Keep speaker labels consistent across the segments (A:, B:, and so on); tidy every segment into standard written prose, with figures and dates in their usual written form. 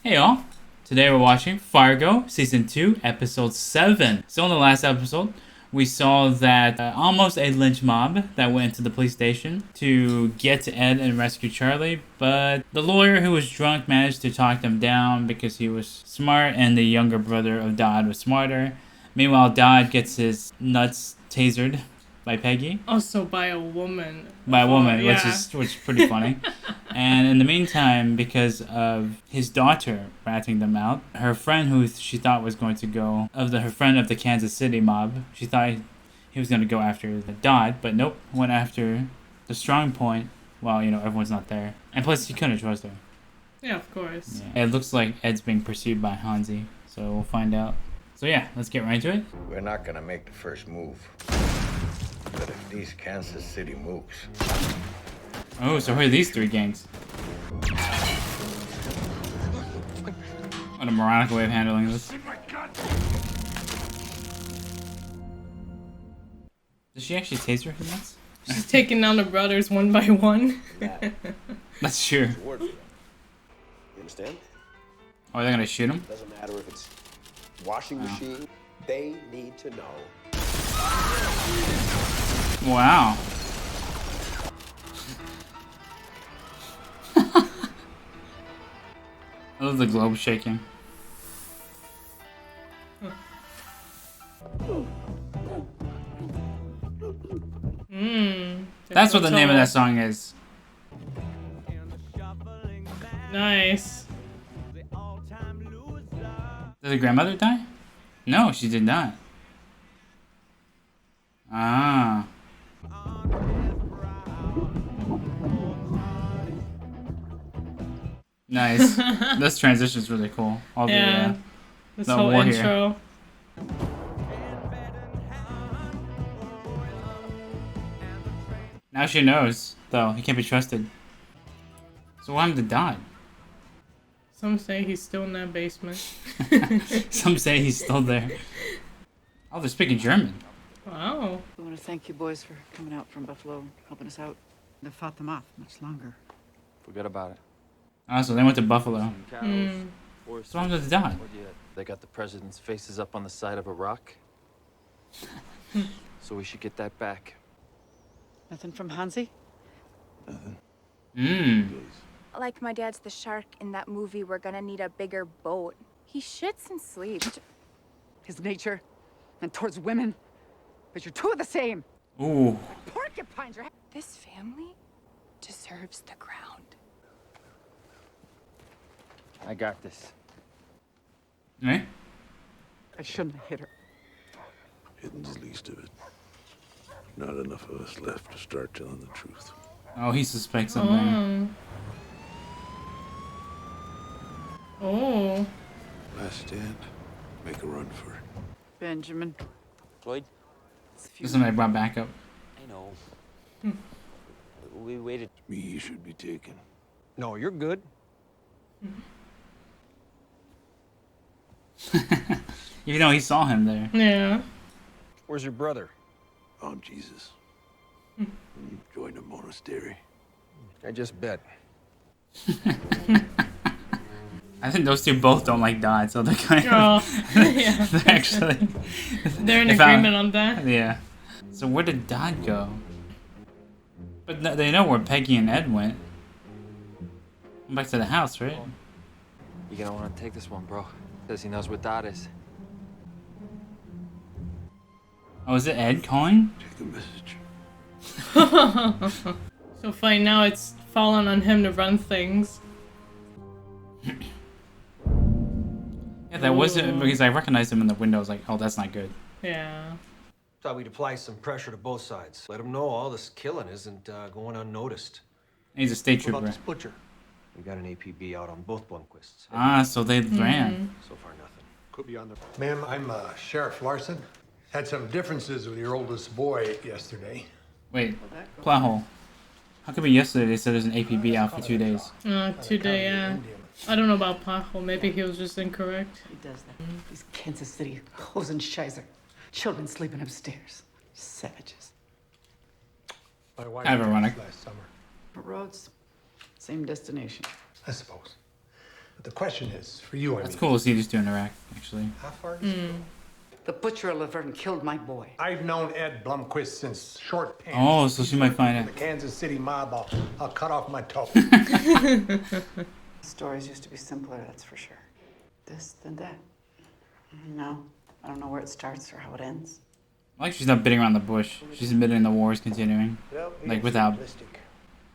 A: Hey y'all, today we're watching Fargo Season 2, Episode 7. So in the last episode, we saw that almost a lynch mob that went into the police station to get to Ed and rescue Charlie, but the lawyer who was drunk managed to talk them down because he was smart and the younger brother of Dodd was smarter. Meanwhile, Dodd gets his nuts tasered by Peggy.
B: Also by a woman.
A: By a woman,
B: yeah.
A: which is pretty funny. And in the meantime, because of his daughter ratting them out, her friend who she thought was going to go, her friend of the Kansas City mob, she thought he was going to go after the Dodd, but nope, went after the strong point while, everyone's not there. And plus, he couldn't trust her.
B: Yeah, of course.
A: Yeah. It looks like Ed's being pursued by Hansi, so we'll find out. So yeah, let's get right into it.
C: We're not gonna make the first move. But if these Kansas City mooks...
A: Oh, so who are these three gangs? What a moronic way of handling this. Does she actually taste her nuts?
B: She's taking down the brothers one by one.
A: That's true.
D: You understand?
A: Oh, they're gonna shoot him?
D: Doesn't matter if it's washing machine. They need to know.
A: Wow. I love the globe shaking. That's what the name of that song is.
B: Nice.
A: Did the grandmother die? No, she did not. Ah. Nice. This transition's really cool. All
B: yeah. This
A: the
B: whole
A: war
B: intro.
A: Here. Now she knows, though. He can't be trusted. So what happened to Dodd?
B: Some say he's still in that basement.
A: Some say he's still there. Oh, they're speaking German.
B: Wow.
E: I want to thank you boys for coming out from Buffalo and helping us out. They fought them off much longer.
F: Forget about it.
A: Oh, so they went to Buffalo.
F: What's
A: wrong with Dodd?
F: They got the president's faces up on the side of a rock. So we should get that back.
E: Nothing from Hansi?
A: Nothing.
G: Like my dad's the shark in that movie, we're gonna need a bigger boat. He shits and sleeps.
E: His nature and towards women. But you're two of the same.
A: Ooh.
E: Porcupines are...
G: This family deserves the ground.
F: I got this.
A: Right?
E: I shouldn't have hit her.
H: Hitting's the least of it. Not enough of us left to start telling the truth.
A: Oh, he suspects something.
B: Oh.
H: Last stand. Make a run for it.
E: Benjamin.
F: Floyd?
A: This is something I brought back up.
F: I know. We waited.
H: Me, you should be taken.
D: No, you're good.
A: Even though he saw him there.
B: Yeah.
D: Where's your brother?
H: On Jesus. Join a monastery.
D: I just bet.
A: I think those two both don't like Dodd, so they're kind of...
B: Oh, yeah.
A: they're actually...
B: They're in agreement on that.
A: Yeah. So where did Dodd go? But they know where Peggy and Ed went. Back to the house, right?
F: You're gonna want to take this one, bro. Says he knows where Dot is.
A: Oh, is it Ed calling?
H: Take a message.
B: So fine, now it's fallen on him to run things.
A: Yeah, that wasn't because I recognized him in the window. I was like, oh, that's not good.
B: Yeah.
I: Thought we'd apply some pressure to both sides. Let them know all this killing isn't going unnoticed.
A: He's a state
I: What about
A: trooper.
I: this butcher? We got an APB out on both Blomquists.
A: Ah, so they ran.
I: So far, nothing.
D: Could be on the...
J: Ma'am, I'm Sheriff Larson. Had some differences with your oldest boy yesterday.
A: Wait, plot hole. How come yesterday they said there's an APB out for 2 days?
B: 2 day, yeah. I don't know about pothole. Maybe he was just incorrect.
E: He does that. These Kansas City Hosenscheißer. Children sleeping upstairs. Savages.
J: My wife
A: Kind of ironic.
J: last summer.
E: Roads, same destination.
J: I suppose. But the question is, for you,
A: That's cool to see these two interact, actually.
J: How far is it?
E: The butcher of Laverne killed my boy.
J: I've known Ed Blumquist since short pants.
A: Oh, so she might find
J: The
A: it.
J: Kansas City mob, I'll cut off my toe.
E: Stories used to be simpler, that's for sure. This, then that. No, I don't know where it starts or how it ends.
A: Like she's not beating around the bush. She's admitting the war is continuing. Like without.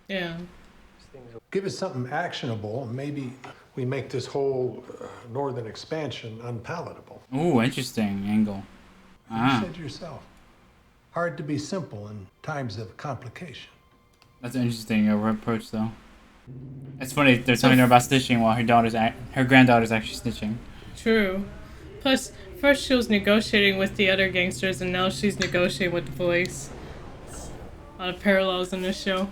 B: Yeah.
J: Give us something actionable, maybe we make this whole northern expansion unpalatable.
A: Ooh, interesting angle.
J: You said yourself. Hard to be simple in times of complication.
A: That's an interesting approach, though. It's funny they're telling her about snitching while her granddaughter's actually snitching.
B: True. Plus, first she was negotiating with the other gangsters, and now she's negotiating with the police. A lot of parallels in this show.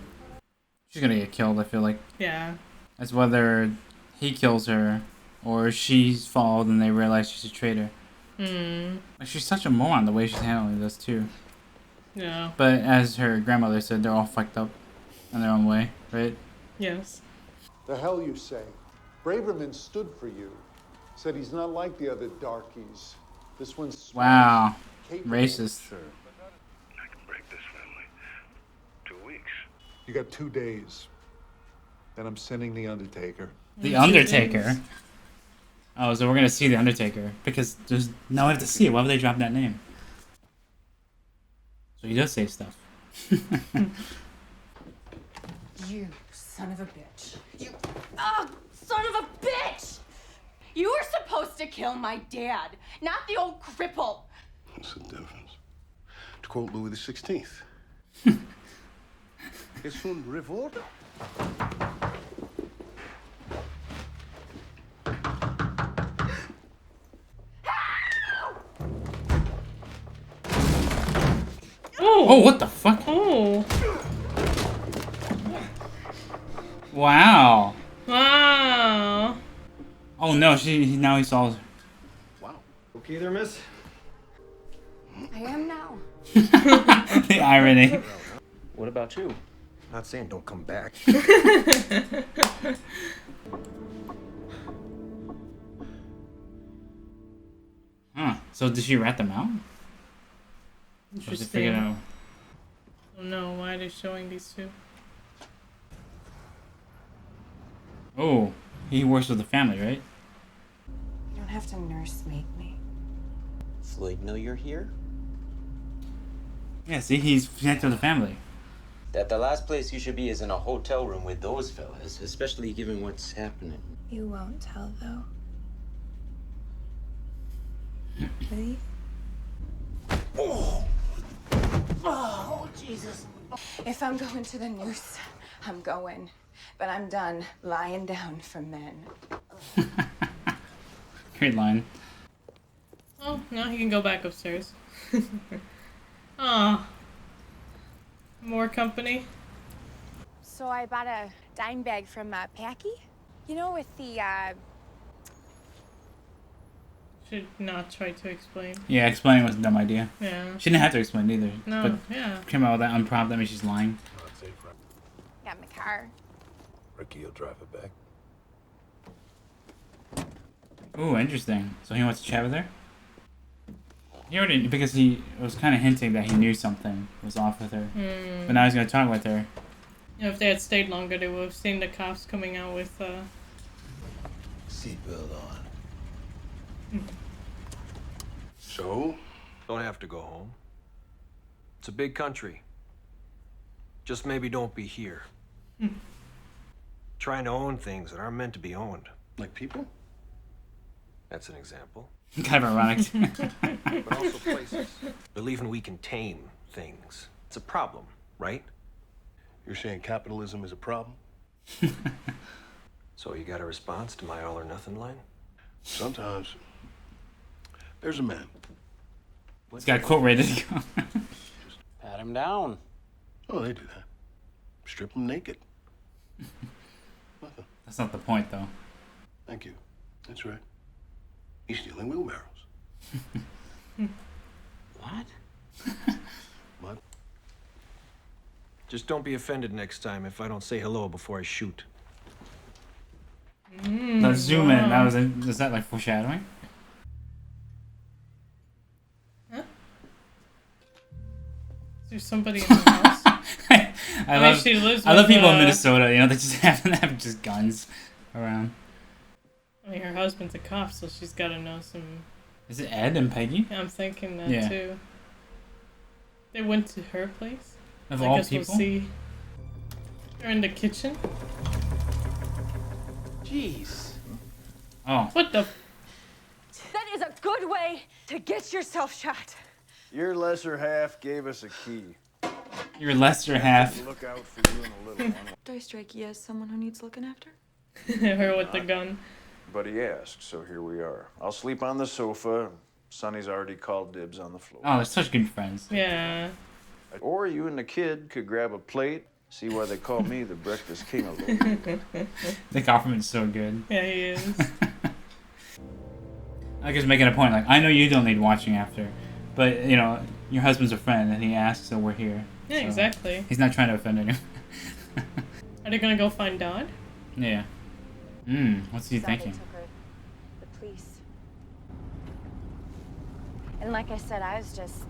A: She's gonna get killed, I feel like.
B: Yeah.
A: It's whether he kills her or she's followed and they realize she's a traitor. Like, she's such a moron the way she's handling this, too.
B: Yeah.
A: But as her grandmother said, they're all fucked up in their own way, right?
B: Yes.
H: The hell you say? Braverman stood for you. Said he's not like the other darkies. This one's smart,
A: Wow.
H: capable.
A: Racist.
H: Sure.
C: I can break this family. 2 weeks.
H: You got 2 days. Then I'm sending the Undertaker.
A: The Undertaker? Oh, so we're gonna see the Undertaker. Because there's no way to see it. Why would they drop that name? So he does say stuff.
K: You son of a bitch. You son of a bitch! You were supposed to kill my dad, not the old cripple.
H: What's the difference? To quote Louis XVI. Es un revolver.
A: Oh, what the fuck?
B: Oh.
A: Wow.
B: Wow.
A: Oh no, now he saw her.
I: Wow. Okay there, miss?
G: I am now.
A: The irony.
I: What about you? Not saying don't come back.
A: Huh. So did she rat them out? Or did they figure it out?
B: I don't know. Why are they showing these two?
A: Oh, he works with the family, right?
G: You don't have to nursemaid me.
L: Floyd know you're here?
A: Yeah, see, he's connected to the family.
L: That the last place you should be is in a hotel room with those fellas, especially given what's happening.
G: You won't tell, though. Will you? Oh, Jesus. If I'm going to the noose, I'm going. But I'm done lying down for men.
A: Great line.
B: Oh, now he can go back upstairs. Ah. More company.
G: So I bought a dime bag from Packy. You know, with the,
B: Should not try to explain.
A: Yeah, explaining was a dumb idea.
B: Yeah.
A: She didn't have to explain either.
B: No,
A: but
B: yeah.
A: came out with that unprompted, that means she's lying.
G: got in the car.
H: Ricky will drive it back.
A: Ooh, interesting. So he wants to chat with her? He already, because he was kind of hinting that he knew something was off with her. But now he's going to talk with her.
B: Yeah, if they had stayed longer, they would have seen the cops coming out with,
C: Seatbelt on.
H: So?
I: Don't have to go home. It's a big country. Just maybe don't be here. Trying to own things that aren't meant to be owned.
H: Like people?
I: That's an example.
A: Kind of ironic.
I: But also places. Believing we can tame things. It's a problem, right?
H: You're saying capitalism is a problem?
I: So you got a response to my all or nothing line?
H: Sometimes. There's a man.
A: He's got a quote ready to go.
L: Pat him down.
H: Oh, they do that. Strip him naked. Nothing.
A: That's not the point, though.
H: Thank you. That's right. He's stealing wheelbarrows.
L: What?
H: What?
I: Just don't be offended next time if I don't say hello before I shoot.
A: Let's zoom in. That was that like foreshadowing?
B: Huh? Is there somebody in the house?
A: I love people in Minnesota, you know, they just happen to have just guns around.
B: I mean, her husband's a cop, so she's got to know some...
A: Is it Ed and Peggy?
B: Yeah, I'm thinking that too. They went to her place?
A: Of
B: I
A: all
B: guess
A: people?
B: We'll see. They're in the kitchen?
I: Jeez.
A: Oh.
B: What the...
K: That is a good way to get yourself shot.
C: Your lesser half gave us a key.
A: Your lesser half.
C: Look out for you in a little one.
M: Do I strike you as someone who needs looking after?
B: Her with the gun.
C: But he asked, so here we are. I'll sleep on the sofa. Sonny's already called dibs on the floor.
A: Oh, they're such good friends.
B: Yeah.
C: Or you and the kid could grab a plate. See why they call me the breakfast king of the
A: The Kaufman's so good.
B: Yeah, he is.
A: I guess making a point, like, I know you don't need watching after, but, you know, your husband's a friend, and he asks, so we're here.
B: Yeah,
A: so
B: exactly.
A: He's not trying to offend anyone.
B: Are they gonna go find Dodd?
A: Yeah. What's he thinking?
G: Took her, the police. And like I said, I was just...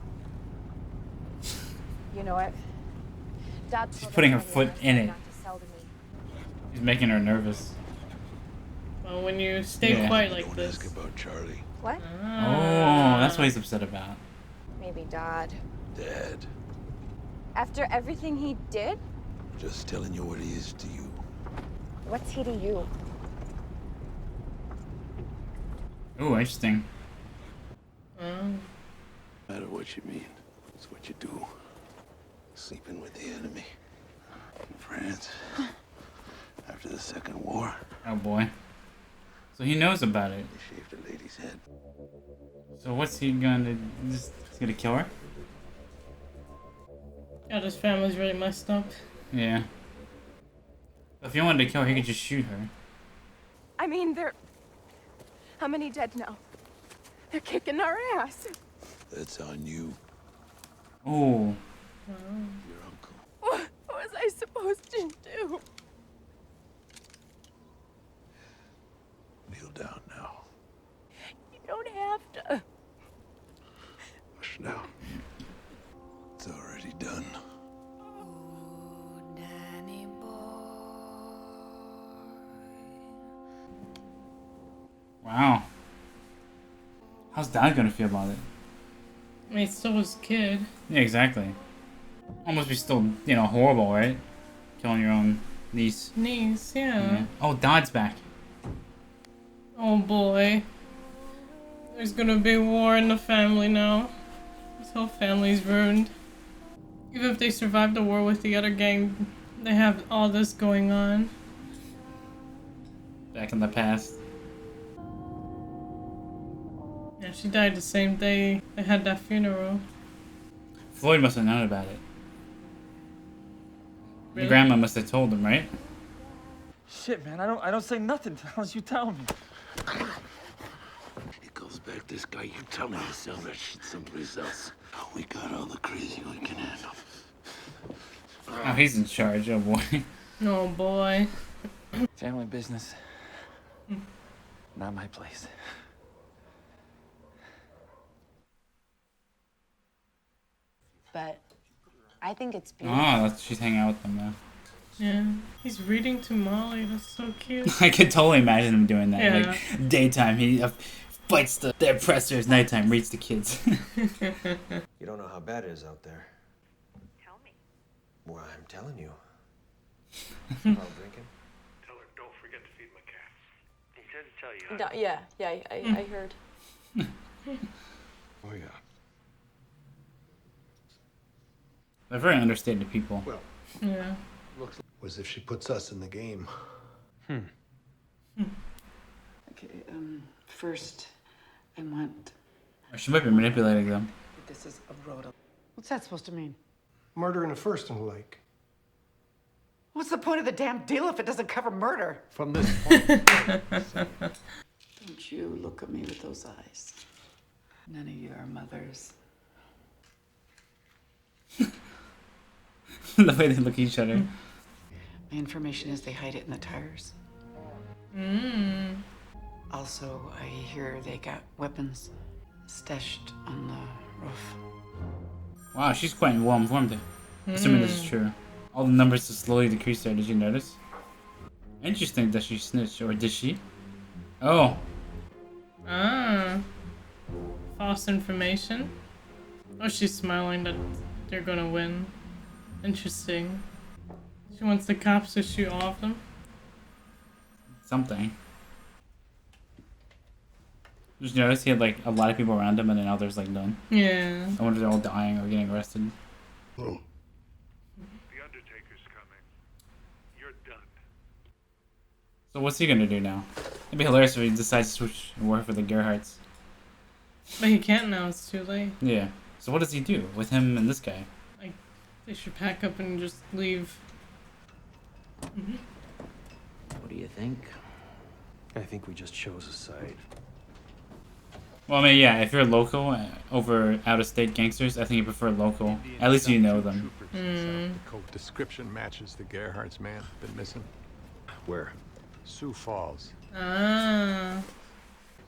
G: You know what? Dad
A: She's
G: told
A: putting her
G: everybody
A: foot in it.
G: not to sell to me.
A: He's making her nervous.
B: Well, when you stay quiet like this...
C: Ask about Charlie.
G: What?
A: Oh, that's what he's upset about.
G: Maybe Dad.
C: Dad.
G: After everything he did?
C: Just telling you what he is to you.
G: What's he to you?
A: Oh, interesting.
C: No matter what you mean, it's what you do. Sleeping with the enemy. In France. After the Second War.
A: Oh boy. So he knows about it.
C: They shaved a lady's head.
A: So what's he gonna... He's gonna kill her?
B: God, his family's really messed up.
A: Yeah. If he wanted to kill her, he could just shoot her.
K: I mean, they're... How many dead now? They're kicking our ass.
C: That's on you.
A: Oh.
C: Your uncle.
K: What was I supposed to do?
C: Kneel down now.
K: You don't have to.
C: Hush now. It's already done.
A: Wow. How's Dad gonna feel about it?
B: I mean, it's still his kid.
A: Yeah, exactly. Almost be still, you know, horrible, right? Killing your own niece.
B: Niece, yeah.
A: Oh, Dad's back.
B: Oh boy. There's gonna be war in the family now. This whole family's ruined. Even if they survive the war with the other gang, they have all this going on.
A: Back in the past.
B: Yeah, she died the same day they had that funeral.
A: Floyd must have known about it.
B: Really?
A: Your grandma must have told him, right?
F: Shit, man, I don't say nothing unless you tell me.
C: It goes back this guy. You tell me to sell that shit someplace else. We got all the crazy we can handle.
A: Oh, he's in charge, oh boy.
B: Oh boy.
F: Family business. Not my place.
G: But I think it's
A: Oh,
G: beautiful.
A: she's hanging out with them now.
B: Yeah. He's reading to Molly. That's so cute.
A: I could totally imagine him doing that.
B: Yeah.
A: Like, daytime, he fights the oppressors, nighttime, reads the kids.
L: You don't know how bad it is out there.
G: Tell me.
L: Well, I'm telling you. Karl drinking?
J: Tell her, don't forget to feed my cats. He said to tell you.
M: Yeah, I heard.
C: Oh, yeah.
A: They're very understated people.
H: Well,
B: Yeah.
H: looks as if she puts us in the game.
E: Okay, first, I want...
A: Or she might be manipulating them.
E: This is a road. What's that supposed to mean?
J: Murder in a first and the like.
E: What's the point of the damn deal if it doesn't cover murder?
J: From this point.
E: Don't you look at me with those eyes. None of you are mothers.
A: The way they look at each other.
E: My information is they hide it in the tires.
B: Mm.
E: Also, I hear they got weapons stashed on the roof.
A: Wow, she's quite well informed. Assuming this is true. All the numbers just slowly decrease there, did you notice? Interesting that she snitched, or did she? Oh.
B: Ah. False information? Oh, she's smiling that they're gonna win. Interesting. She wants the cops to shoot all of them?
A: Something. Just notice he had like a lot of people around him and then now there's like none.
B: Yeah.
A: I wonder if they're all dying or getting arrested.
N: Oh. The Undertaker's coming. You're done.
A: So what's he gonna do now? It'd be hilarious if he decides to switch and work for the Gerhardts.
B: But he can't now, it's too late.
A: Yeah. So what does he do with him and this guy?
B: Like, they should pack up and just leave.
L: What do you think?
I: I think we just chose a side.
A: Well, I mean, yeah, if you're local over out-of-state gangsters, I think you prefer local. At least you know them.
J: Description matches the Gerhardt's man been missing.
I: Where?
J: Sioux Falls.
B: Ah.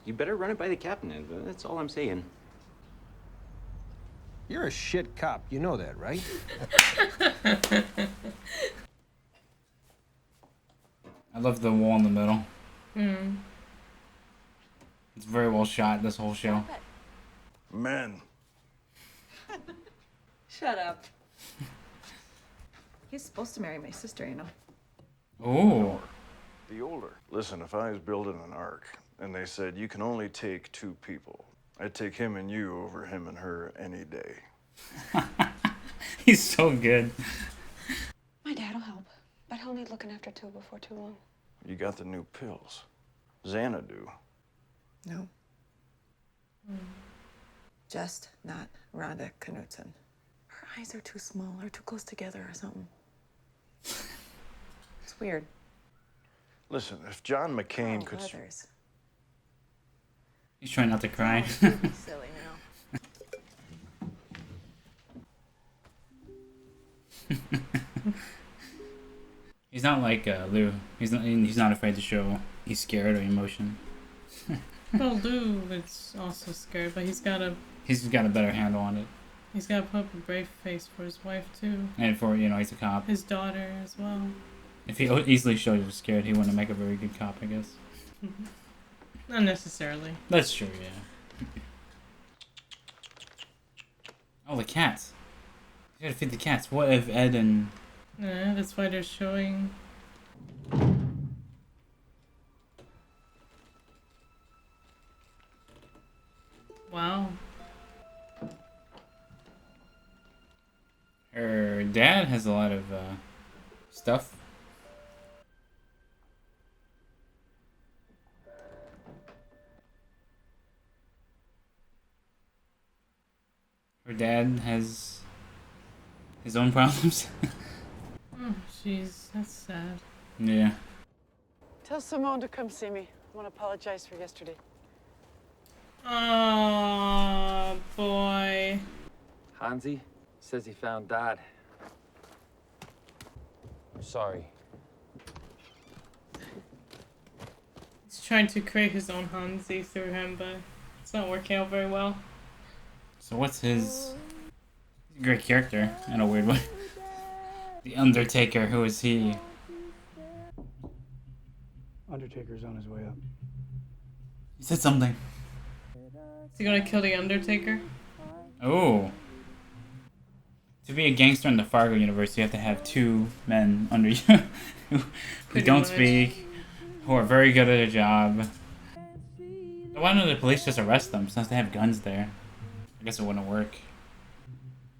L: You better run it by the captain. That's all I'm saying.
I: You're a shit cop. You know that, right?
A: I love the wall in the middle.
B: Hmm.
A: It's very well shot, this whole show.
C: Men.
M: Shut up. He's supposed to marry my sister, you know.
A: Oh.
C: The older. Listen, if I was building an ark and they said you can only take 2 people, I'd take him and you over him and her any day.
A: He's so good.
M: My dad'll help, but he'll need looking after too before too long.
C: You got the new pills. Xanadu.
O: No. Just not Rhonda Knudsen. Her eyes are too small or too close together or something. It's weird.
C: Listen, if John McCain could...
O: Others.
A: He's trying not to cry.
O: Silly now.
A: He's not like Lou. He's not afraid to show he's scared or emotion.
B: Well, Lou is also scared, but he's got a
A: better handle on it.
B: He's got to put up a brave face for his wife too.
A: And for, he's a cop.
B: His daughter as well.
A: If he easily showed he was scared, he wouldn't make a very good cop, I guess.
B: Not necessarily.
A: That's true, yeah. Oh, the cats. You gotta feed the cats. What if Ed and...
B: Yeah, that's why they're showing... Wow.
A: Her dad has a lot of stuff. Her dad has his own problems.
B: Oh, jeez, that's sad.
A: Yeah.
E: Tell Simone to come see me. I want to apologize for yesterday.
B: Oh, boy.
F: Hansi says he found Dad. I'm sorry.
B: He's trying to create his own Hansi through him, but it's not working out very well.
A: So what's his... He's a great character, in a weird way. The Undertaker, who is he?
P: Undertaker's on his way up.
A: He said something.
B: Is he gonna kill the Undertaker?
A: Oh. To be a gangster in the Fargo universe, you have to have 2 men under you who don't speak, who are very good at their job. Why don't the police just arrest them since they have guns there? I guess it wouldn't work.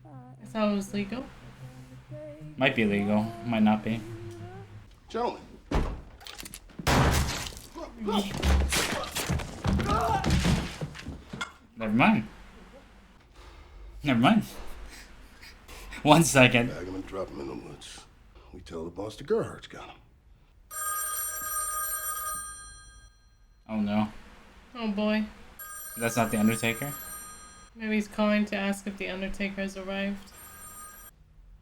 B: I thought it was legal.
A: Might be legal, might not be.
C: Gentlemen.
A: Never mind. Never mind. 1 second.
N: Bag him and drop him in the woods. We tell the boss the Gerhardt's got him.
A: Oh no.
B: Oh boy.
A: That's not the Undertaker?
B: Maybe he's calling to ask if the Undertaker has arrived.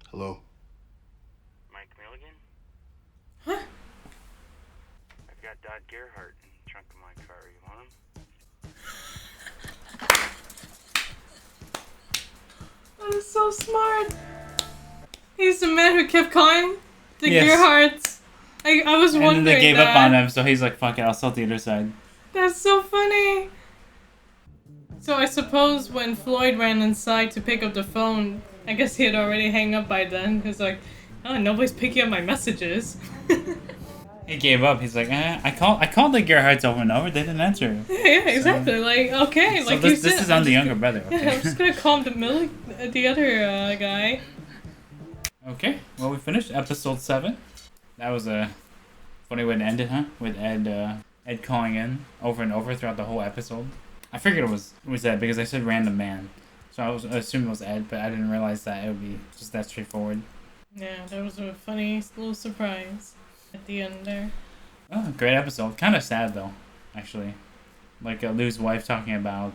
N: Hello?
Q: Mike Milligan?
B: Huh?
Q: I've got got Gerhardt in the trunk of my car. You want him?
B: That is so smart. He's the man who kept calling the
A: Yes.
B: Gerhardts. I was
A: And
B: wondering
A: then they gave
B: that.
A: up on him, so he's like, fuck it, I'll sell the other side.
B: That's so funny. So I suppose when Floyd ran inside to pick up the phone, I guess he had already hung up by then. He's like, oh, nobody's picking up my messages.
A: He gave up. He's like, I called the Gerhardts over and over. They didn't answer.
B: Yeah, exactly. Like, okay,
A: So
B: like
A: this,
B: you said.
A: this is on the younger brother. Okay.
B: Yeah, I'm just gonna call him the other guy.
A: Okay, well, we finished episode 7. That was a funny way to end it, huh? With Ed calling in over and over throughout the whole episode. I figured it was Ed because I said random man. So I assumed it was Ed, but I didn't realize that it would be just that straightforward.
B: Yeah, that was a funny little surprise at the end there.
A: Oh, great episode. Kind of sad, though, actually. Like Lou's wife talking about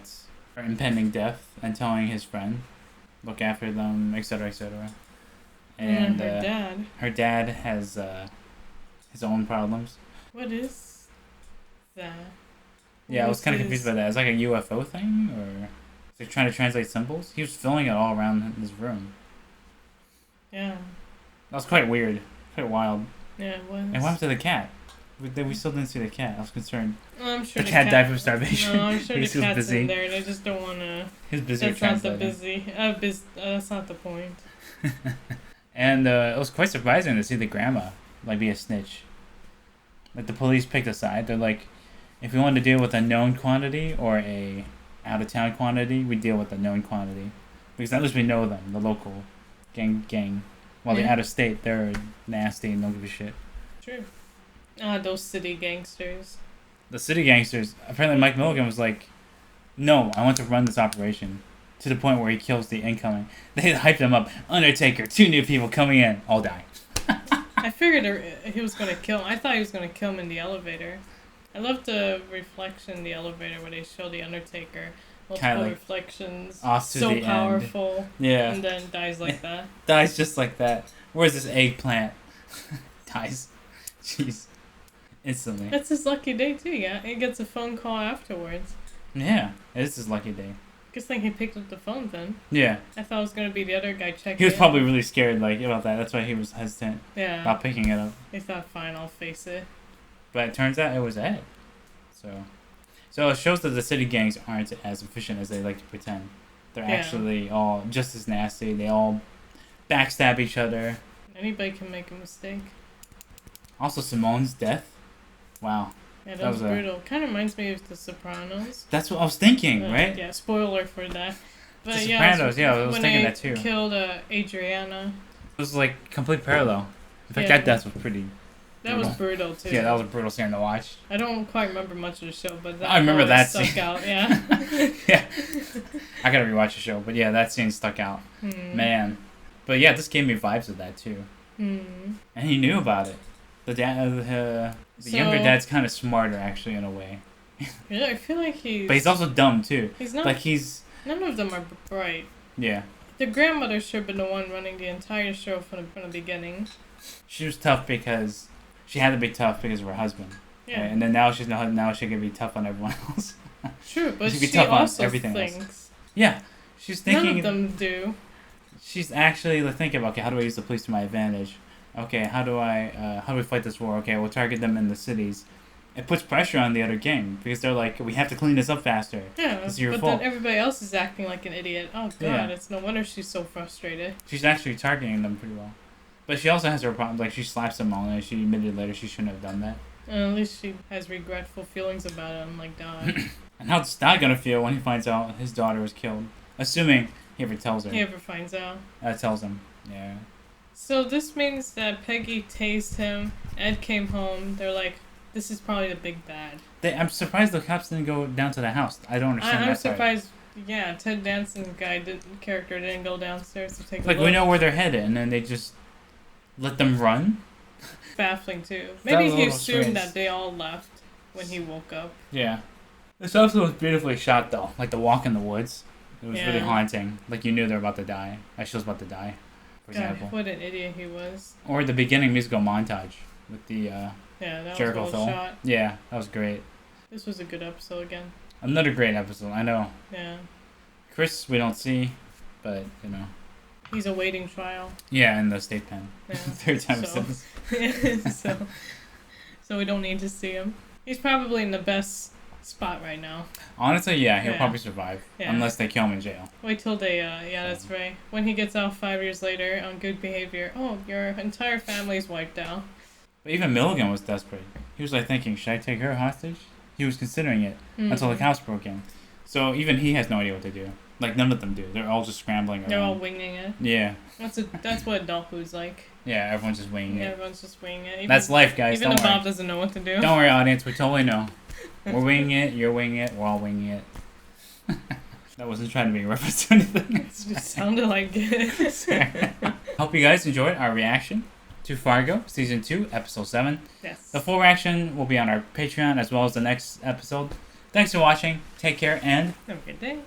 A: her impending death and telling his friend, look after them, etc., etc. And
B: her dad.
A: Her dad has his own problems.
B: What is that?
A: Yeah, I was kind of confused by that. It's like a UFO thing, or is he trying to translate symbols? He was filming it all around his room.
B: Yeah.
A: That was quite weird, quite wild.
B: Yeah, it was.
A: And what happened to the cat? We still didn't see the cat. I was concerned.
B: I'm sure
A: the cat died from starvation.
B: No, I'm sure the
A: was
B: cat's
A: busy.
B: in there, and I just don't want to.
A: He was busy
B: That's not the
A: translating.
B: busy. That's not the point.
A: And it was quite surprising to see the grandma like be a snitch. Like the police picked a side. They're like, if we want to deal with a known quantity or a out of town quantity, we deal with the known quantity, because at least we know them, the local gang. While the out of state, they're nasty and don't give a shit.
B: True. Those city gangsters.
A: The city gangsters. Apparently, Mike Milligan was like, "No, I want to run this operation." To the point where he kills the incoming. They hyped him up. Undertaker, 2 new people coming in, all die.
B: I figured he was gonna kill him. I thought he was gonna kill him in the elevator. I love the reflection in the elevator where they show the Undertaker. Multiple
A: like
B: reflections.
A: off to
B: so
A: the
B: powerful.
A: end. Yeah.
B: And then dies like that.
A: Dies just like that. Where's this eggplant? Dies. Jeez. Instantly.
B: That's his lucky day too, yeah. He gets a phone call afterwards.
A: Yeah, it is his lucky day.
B: Good thing he picked up the phone then.
A: Yeah.
B: I thought it was gonna be the other guy checking.
A: He was probably really scared about that. That's why he was hesitant about picking it up.
B: He thought, fine, I'll face it.
A: But it turns out it was Ed. So it shows that the city gangs aren't as efficient as they like to pretend. They're actually all just as nasty. They all backstab each other.
B: Anybody can make a mistake.
A: Also, Simone's death. Wow.
B: Yeah, that was brutal. Kind of reminds me of The Sopranos.
A: That's what I was thinking, right?
B: Yeah, spoiler for that. But
A: The Sopranos, I was thinking that too.
B: When they killed Adriana.
A: It was like complete parallel. In fact, that death was pretty.
B: That was brutal too.
A: Yeah, that was a brutal scene to watch.
B: I don't quite remember much of the show, but that
A: I remember that
B: stuck
A: scene.
B: out. Yeah.
A: Yeah. I gotta rewatch the show, but yeah, that scene stuck out. Man. But yeah, this gave me vibes of that too. And he knew about it. The younger dad's kind of smarter, actually, in a way.
B: Yeah, I feel like he's.
A: But he's also dumb too.
B: He's not.
A: Like
B: None of them are bright.
A: Yeah.
B: The grandmother should have been the one running the entire show from the beginning.
A: She was tough because she had to be tough because of her husband. Yeah. Right? And then now she can be tough on everyone else.
B: True, but
A: she can be
B: she
A: tough
B: also
A: on everything
B: thinks.
A: Else. Yeah. She's thinking.
B: None of them do.
A: She's actually thinking about, okay, how do I use the police to my advantage? Okay, how do we fight this war? Okay, we'll target them in the cities. It puts pressure on the other gang because they're like, we have to clean this up faster.
B: Yeah,
A: this is your
B: but
A: fault.
B: then everybody else is acting like an idiot. Oh god, It's no wonder she's so frustrated.
A: She's actually targeting them pretty well. But she also has her problems, like she slaps them all, and she admitted later she shouldn't have done that.
B: At least she has regretful feelings about it, unlike Dad.
A: And how's Dad gonna feel when he finds out his daughter was killed? Assuming he ever tells her.
B: He ever finds out.
A: Tells him, yeah.
B: So this means that Peggy tased him, Ed came home, they're like, this is probably the big bad.
A: I'm surprised the cops didn't go down to the house. I don't understand that
B: I'm surprised, Ted Danson's character didn't go downstairs to take a look.
A: Like, we know where they're headed, and then they just let them run?
B: Baffling, too. Maybe he assumed that they all left when he woke up.
A: Yeah. This episode was beautifully shot, though. Like, the walk in the woods. It was really haunting. Like, you knew they were about to die. She was about to die, for example.
B: What an idiot he was.
A: Or the beginning musical montage with the
B: Yeah, that
A: Jericho
B: was well
A: Phil.
B: shot.
A: Yeah, that was great.
B: This was a good episode again.
A: Another great episode. I know.
B: Yeah.
A: Chris, we don't see, but you know.
B: He's awaiting trial.
A: Yeah, in the state pen.
B: Yeah.
A: Third time
B: So we don't need to see him. He's probably in the best spot right now.
A: Honestly, yeah, he'll
B: Yeah.
A: probably survive.
B: Yeah.
A: Unless they kill him in jail.
B: Wait till they, yeah, that's right. When he gets out 5 years later on good behavior, oh, your entire family's wiped out.
A: But even Milligan was desperate. He was like thinking, should I take her hostage? He was considering it until the cops broke in. So even he has no idea what to do. Like, none of them do. They're all just scrambling around.
B: They're all winging it.
A: Yeah.
B: That's what adulthood's like.
A: Yeah, everyone's just winging
B: Yeah,
A: it.
B: everyone's just winging it. Even,
A: That's life, guys.
B: Even
A: Don't
B: the
A: worry.
B: Bob doesn't know what to do.
A: Don't worry, audience. We totally know. We're winging it. You're winging it. We're all winging it. That wasn't trying to be a reference to anything.
B: It just sounded like it.
A: Hope you guys enjoyed our reaction to Fargo, Season 2, Episode 7.
B: Yes.
A: The full reaction will be on our Patreon as well as the next episode. Thanks for watching. Take care and
B: have a good day.